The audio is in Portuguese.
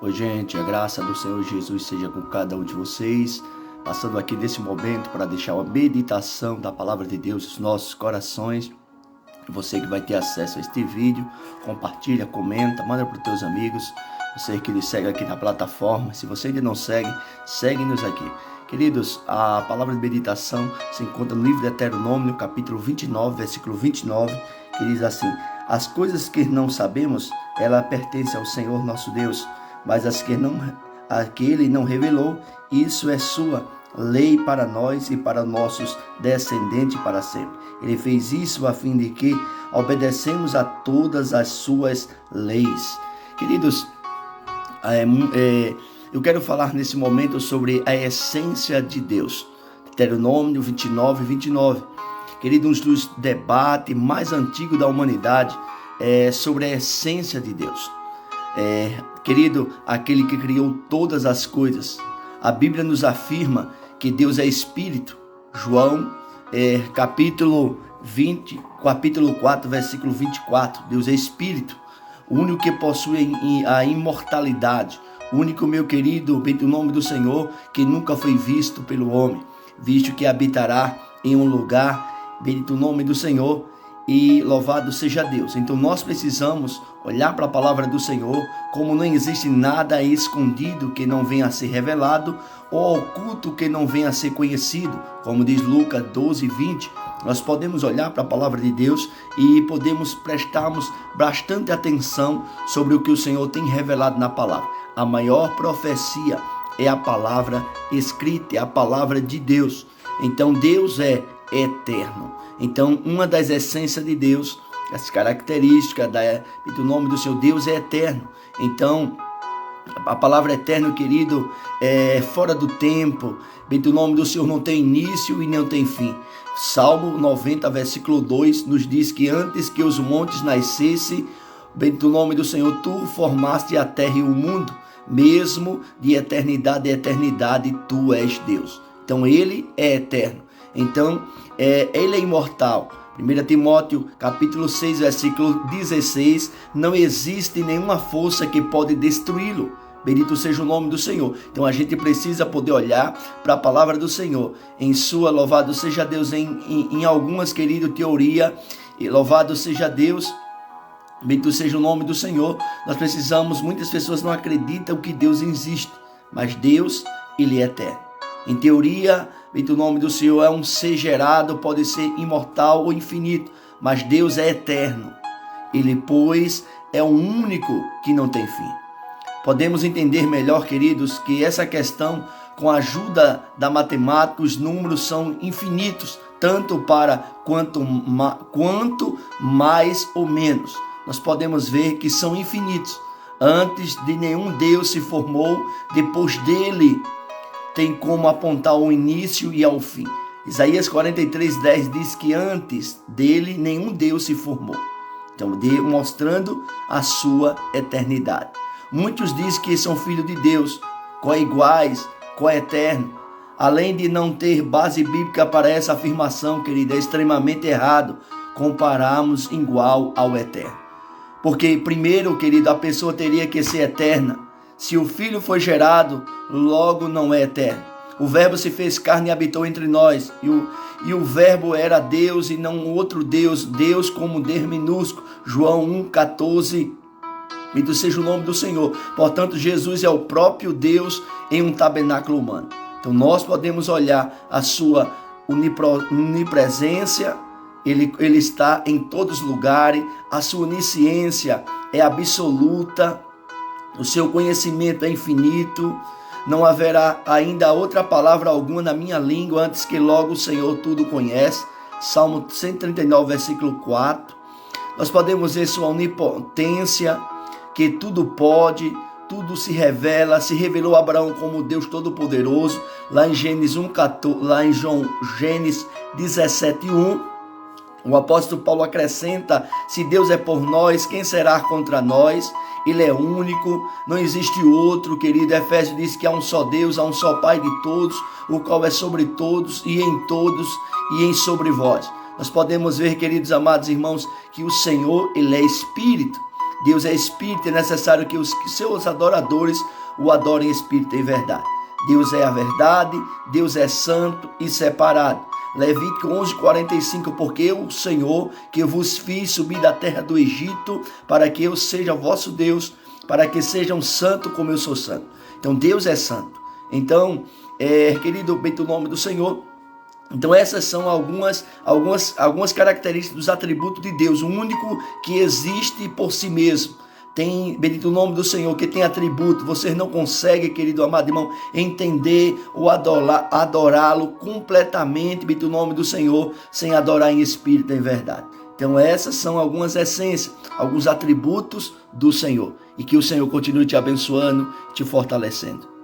Oi, gente, a graça do Senhor Jesus seja com cada um de vocês, passando aqui nesse momento para deixar uma meditação da palavra de Deus nos nossos corações. Você que vai ter acesso a este vídeo, compartilha, comenta, manda para os teus amigos. Você que nos segue aqui na plataforma, se você ainda não segue, segue-nos aqui. Queridos, a palavra de meditação se encontra no livro de Deuteronômio, capítulo 29, versículo 29, que diz assim: as coisas que não sabemos, ela pertence ao Senhor nosso Deus, mas as que Ele não revelou, isso é sua lei para nós e para nossos descendentes para sempre. Ele fez isso a fim de que obedecemos a todas as suas leis. Queridos, eu quero falar nesse momento sobre a essência de Deus. Deuteronômio 29, 29. Queridos, um dos debates mais antigos da humanidade é sobre a essência de Deus. Querido, aquele que criou todas as coisas. A Bíblia nos afirma que Deus é Espírito. João, capítulo 4, versículo 24. Deus é Espírito, o único que possui a imortalidade. O único, meu querido, bendito o nome do Senhor, que nunca foi visto pelo homem, visto que habitará em um lugar, bendito o nome do Senhor, e louvado seja Deus. Então nós precisamos olhar para a palavra do Senhor, como não existe nada escondido que não venha a ser revelado, ou oculto que não venha a ser conhecido, como diz Lucas 12, 20. Nós podemos olhar para a palavra de Deus e podemos prestarmos bastante atenção sobre o que o Senhor tem revelado na palavra. A maior profecia é a palavra escrita, é a palavra de Deus. Então Deus é eterno. Então, uma das essências de Deus, as características do nome do seu Deus é eterno. Então, a palavra eterno, querido, é fora do tempo. O nome do Senhor não tem início e não tem fim. Salmo 90, versículo 2, nos diz que antes que os montes nascessem, o nome do Senhor, tu formaste a terra e o mundo, mesmo de eternidade a eternidade, tu és Deus. Então, Ele é eterno. Então, Ele é imortal. 1 Timóteo, capítulo 6, versículo 16, não existe nenhuma força que pode destruí-lo. Bendito seja o nome do Senhor. Então, a gente precisa poder olhar para a palavra do Senhor. Em sua, louvado seja Deus, em algumas, querido, teoria, e louvado seja Deus, bendito seja o nome do Senhor. Nós precisamos, muitas pessoas não acreditam que Deus existe, mas Deus, Ele é eterno. Em teoria, o nome do Senhor é um ser gerado, pode ser imortal ou infinito, mas Deus é eterno. Ele, pois, é o único que não tem fim. Podemos entender melhor, queridos, que essa questão, com a ajuda da matemática, os números são infinitos, tanto para quanto mais ou menos. Nós podemos ver que são infinitos. Antes de nenhum Deus se formou, depois dele tem como apontar ao início e ao fim. Isaías 43:10 diz que antes dele nenhum Deus se formou. Então, mostrando a sua eternidade. Muitos dizem que são filhos de Deus, co-iguais, co-eterno. Além de não ter base bíblica para essa afirmação, querida, é extremamente errado compararmos igual ao eterno. Porque, primeiro, querido, a pessoa teria que ser eterna. Se o Filho foi gerado, logo não é eterno. O Verbo se fez carne e habitou entre nós. E o Verbo era Deus e não outro Deus. Deus como D minúsculo. João 1,14. Bendito seja o nome do Senhor. Portanto, Jesus é o próprio Deus em um tabernáculo humano. Então, nós podemos olhar a sua onipresença. Ele está em todos os lugares. A sua onisciência é absoluta. O seu conhecimento é infinito, não haverá ainda outra palavra alguma na minha língua antes que logo o Senhor tudo conhece. Salmo 139, versículo 4. Nós podemos ver sua onipotência, que tudo pode, tudo se revela, se revelou a Abraão como Deus Todo-Poderoso, lá em Gênesis 1:14, lá em Gênesis 17:1. O apóstolo Paulo acrescenta: se Deus é por nós, quem será contra nós? Ele é único, não existe outro, querido. Efésios diz que há um só Deus, há um só Pai de todos, o qual é sobre todos e em sobre vós. Nós podemos ver, queridos amados irmãos, que o Senhor, Ele é Espírito. Deus é espírito, é necessário que os seus adoradores o adorem em espírito e em verdade. Deus é a verdade, Deus é santo e separado. Levítico 11:45, porque eu, o Senhor, que vos fiz subir da terra do Egito, para que eu seja vosso Deus, para que sejam santos como eu sou santo. Então Deus é santo. Então, querido, bendito o nome do Senhor. Então essas são algumas características dos atributos de Deus, o único que existe por si mesmo. Tem, bendito o nome do Senhor, que tem atributo. Vocês não conseguem, querido amado irmão, entender ou adorá-lo completamente, bendito o nome do Senhor, sem adorar em espírito e em verdade. Então essas são algumas essências, alguns atributos do Senhor. E que o Senhor continue te abençoando, te fortalecendo.